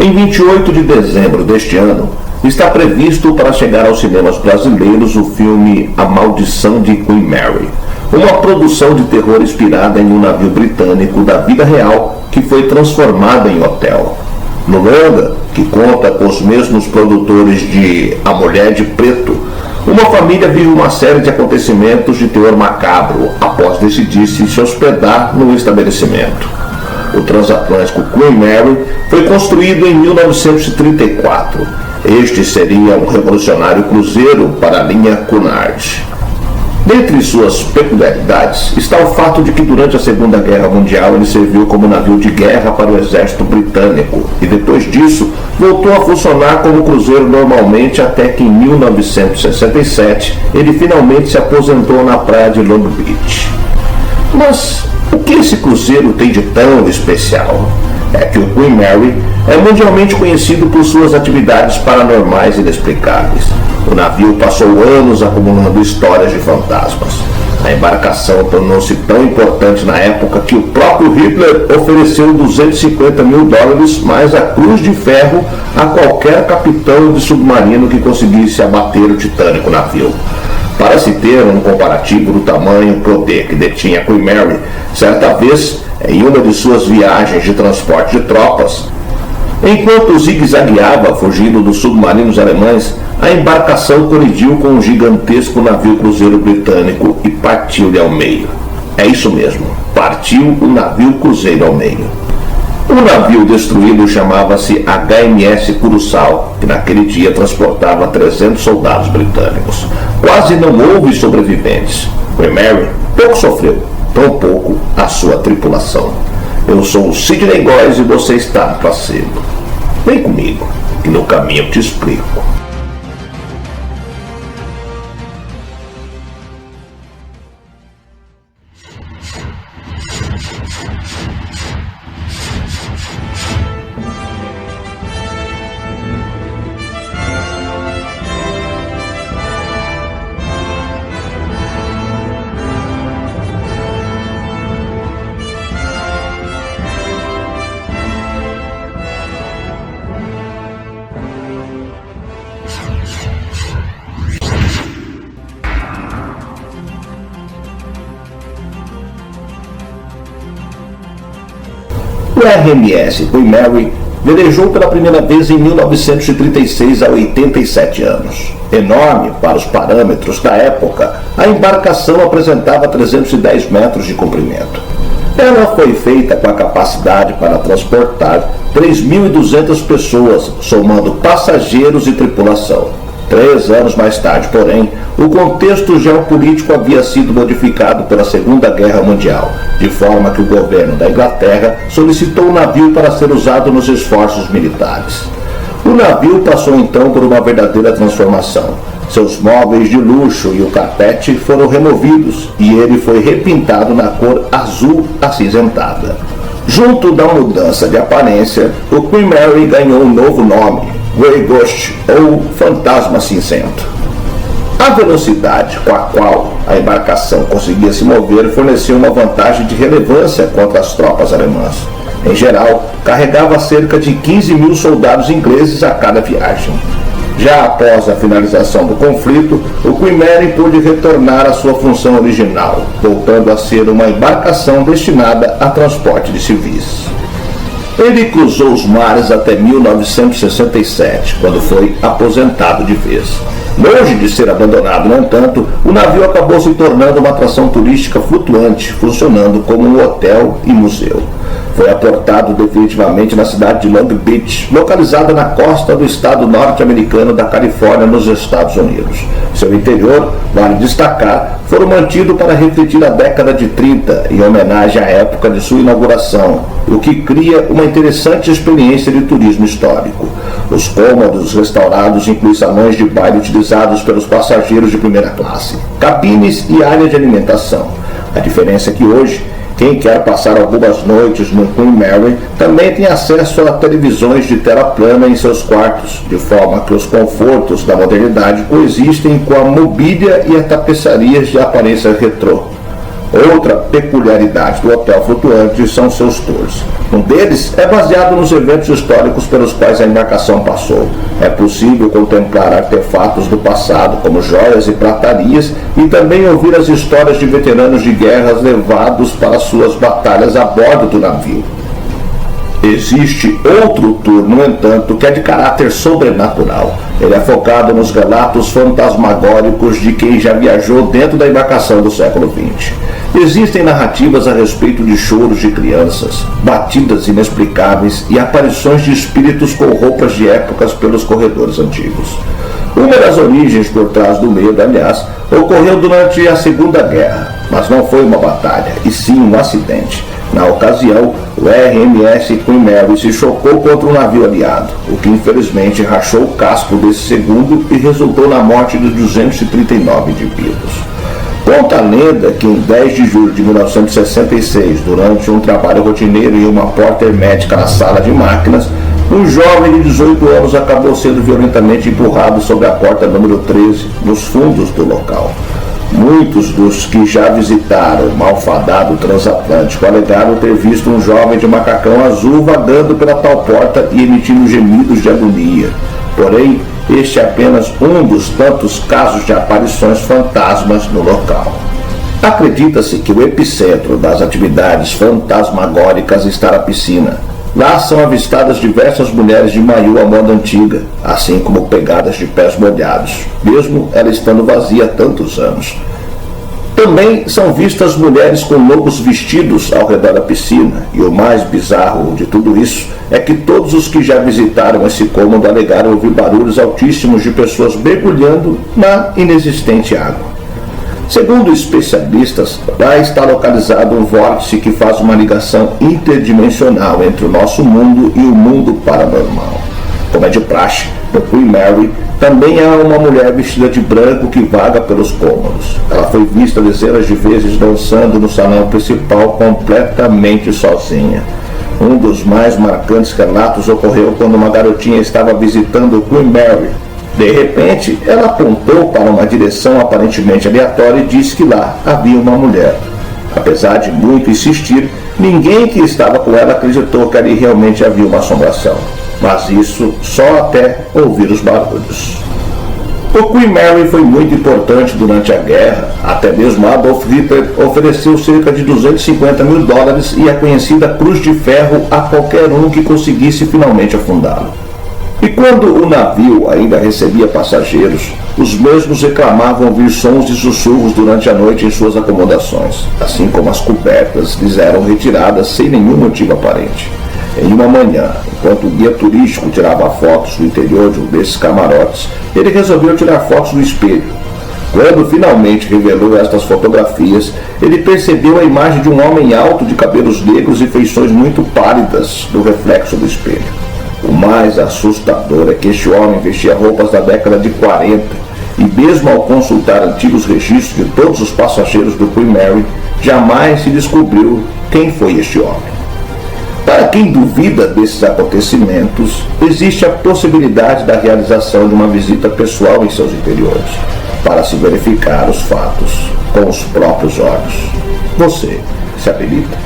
Em 28 de dezembro deste ano, está previsto para chegar aos cinemas brasileiros o filme A Maldição de Queen Mary, uma produção de terror inspirada em um navio britânico da vida real que foi transformada em hotel. No longa, que conta com os mesmos produtores de A Mulher de Preto, uma família vive uma série de acontecimentos de teor macabro após decidir-se se hospedar no estabelecimento. O transatlântico Queen Mary foi construído em 1934. Este seria um revolucionário cruzeiro para a linha Cunard. Dentre suas peculiaridades está o fato de que durante a Segunda Guerra Mundial ele serviu como navio de guerra para o exército britânico e depois disso voltou a funcionar como cruzeiro normalmente até que em 1967 ele finalmente se aposentou na praia de Long Beach. Mas o que esse cruzeiro tem de tão especial? É que o Queen Mary é mundialmente conhecido por suas atividades paranormais inexplicáveis. O navio passou anos acumulando histórias de fantasmas. A embarcação tornou-se tão importante na época que o próprio Hitler ofereceu $250 mil mais a cruz de ferro a qualquer capitão de submarino que conseguisse abater o titânico navio. Para se ter um comparativo do tamanho e poder que detinha Queen Mary, certa vez, em uma de suas viagens de transporte de tropas, enquanto zigue-zagueava fugindo dos submarinos alemães, a embarcação colidiu com um gigantesco navio cruzeiro britânico e partiu-lhe ao meio. É isso mesmo, partiu o navio cruzeiro ao meio. O navio destruído chamava-se HMS Curaçao, que naquele dia transportava 300 soldados britânicos. Quase não houve sobreviventes. Queen Mary pouco sofreu, tão pouco a sua tripulação. Eu sou o Sidney Góes e você está no Placebo. Vem comigo, que no caminho eu te explico. O RMS Queen Mary velejou pela primeira vez em 1936 a 87 anos. Enorme para os parâmetros da época, a embarcação apresentava 310 metros de comprimento. Ela foi feita com a capacidade para transportar 3.200 pessoas, somando passageiros e tripulação. 3 anos mais tarde, porém, o contexto geopolítico havia sido modificado pela Segunda Guerra Mundial, de forma que o governo da Inglaterra solicitou o navio para ser usado nos esforços militares. O navio passou então por uma verdadeira transformação. Seus móveis de luxo e o carpete foram removidos e ele foi repintado na cor azul acinzentada. Junto da mudança de aparência, o Queen Mary ganhou um novo nome, Grey Ghost, ou Fantasma Cinzento. A velocidade com a qual a embarcação conseguia se mover forneceu uma vantagem de relevância contra as tropas alemãs. Em geral, carregava cerca de 15 mil soldados ingleses a cada viagem. Já após a finalização do conflito, o Queen Mary pôde retornar à sua função original, voltando a ser uma embarcação destinada a transporte de civis. Ele cruzou os mares até 1967, quando foi aposentado de vez. Longe de ser abandonado, no entanto, o navio acabou se tornando uma atração turística flutuante, funcionando como um hotel e museu. Foi aportado definitivamente na cidade de Long Beach, localizada na costa do estado norte-americano da Califórnia, nos Estados Unidos. Seu interior, vale destacar, foram mantido para refletir a década de 30, em homenagem à época de sua inauguração, o que cria uma interessante experiência de turismo histórico. Os cômodos restaurados incluem salões de baile utilizados pelos passageiros de primeira classe, cabines e área de alimentação. A diferença é que hoje, quem quer passar algumas noites no Queen Mary também tem acesso a televisões de tela plana em seus quartos, de forma que os confortos da modernidade coexistem com a mobília e as tapeçarias de aparência retrô. Outra peculiaridade do hotel flutuante são seus tours. Um deles é baseado nos eventos históricos pelos quais a embarcação passou. É possível contemplar artefatos do passado, como joias e pratarias, e também ouvir as histórias de veteranos de guerras levados para suas batalhas a bordo do navio. Existe outro tour, no entanto, que é de caráter sobrenatural. Ele é focado nos relatos fantasmagóricos de quem já viajou dentro da embarcação do século XX. Existem narrativas a respeito de choros de crianças, batidas inexplicáveis e aparições de espíritos com roupas de épocas pelos corredores antigos. Uma das origens por trás do medo, aliás, ocorreu durante a Segunda Guerra, mas não foi uma batalha, e sim um acidente. Na ocasião, o RMS Queen Mary se chocou contra um navio aliado, o que infelizmente rachou o casco desse segundo e resultou na morte de 239 indivíduos. Conta a lenda que em 10 de julho de 1966, durante um trabalho rotineiro em uma porta hermética na sala de máquinas, um jovem de 18 anos acabou sendo violentamente empurrado sobre a porta número 13, nos fundos do local. Muitos dos que já visitaram o malfadado transatlântico alegaram ter visto um jovem de macacão azul vagando pela tal porta e emitindo gemidos de agonia. Porém, este é apenas um dos tantos casos de aparições fantasmas no local. Acredita-se que o epicentro das atividades fantasmagóricas está na piscina. Lá são avistadas diversas mulheres de maiô à moda antiga, assim como pegadas de pés molhados, mesmo ela estando vazia há tantos anos. Também são vistas mulheres com lobos vestidos ao redor da piscina, e o mais bizarro de tudo isso é que todos os que já visitaram esse cômodo alegaram ouvir barulhos altíssimos de pessoas mergulhando na inexistente água. Segundo especialistas, lá está localizado um vórtice que faz uma ligação interdimensional entre o nosso mundo e o mundo paranormal. Como é de praxe, no Queen Mary também há uma mulher vestida de branco que vaga pelos cômodos. Ela foi vista dezenas de vezes dançando no salão principal completamente sozinha. Um dos mais marcantes relatos ocorreu quando uma garotinha estava visitando o Queen Mary. De repente, ela apontou para uma direção aparentemente aleatória e disse que lá havia uma mulher. Apesar de muito insistir, ninguém que estava com ela acreditou que ali realmente havia uma assombração. Mas isso só até ouvir os barulhos. O Queen Mary foi muito importante durante a guerra. Até mesmo Adolf Hitler ofereceu cerca de $250 mil e a conhecida Cruz de Ferro a qualquer um que conseguisse finalmente afundá-lo. E quando o navio ainda recebia passageiros, os mesmos reclamavam ouvir sons de sussurros durante a noite em suas acomodações, assim como as cobertas lhes eram retiradas sem nenhum motivo aparente. Em uma manhã, enquanto o guia turístico tirava fotos do interior de um desses camarotes, ele resolveu tirar fotos do espelho. Quando finalmente revelou estas fotografias, ele percebeu a imagem de um homem alto de cabelos negros e feições muito pálidas no reflexo do espelho. O mais assustador é que este homem vestia roupas da década de 40 e mesmo ao consultar antigos registros de todos os passageiros do Queen Mary, jamais se descobriu quem foi este homem. Para quem duvida desses acontecimentos, existe a possibilidade da realização de uma visita pessoal em seus interiores, para se verificar os fatos com os próprios olhos. Você se habilita?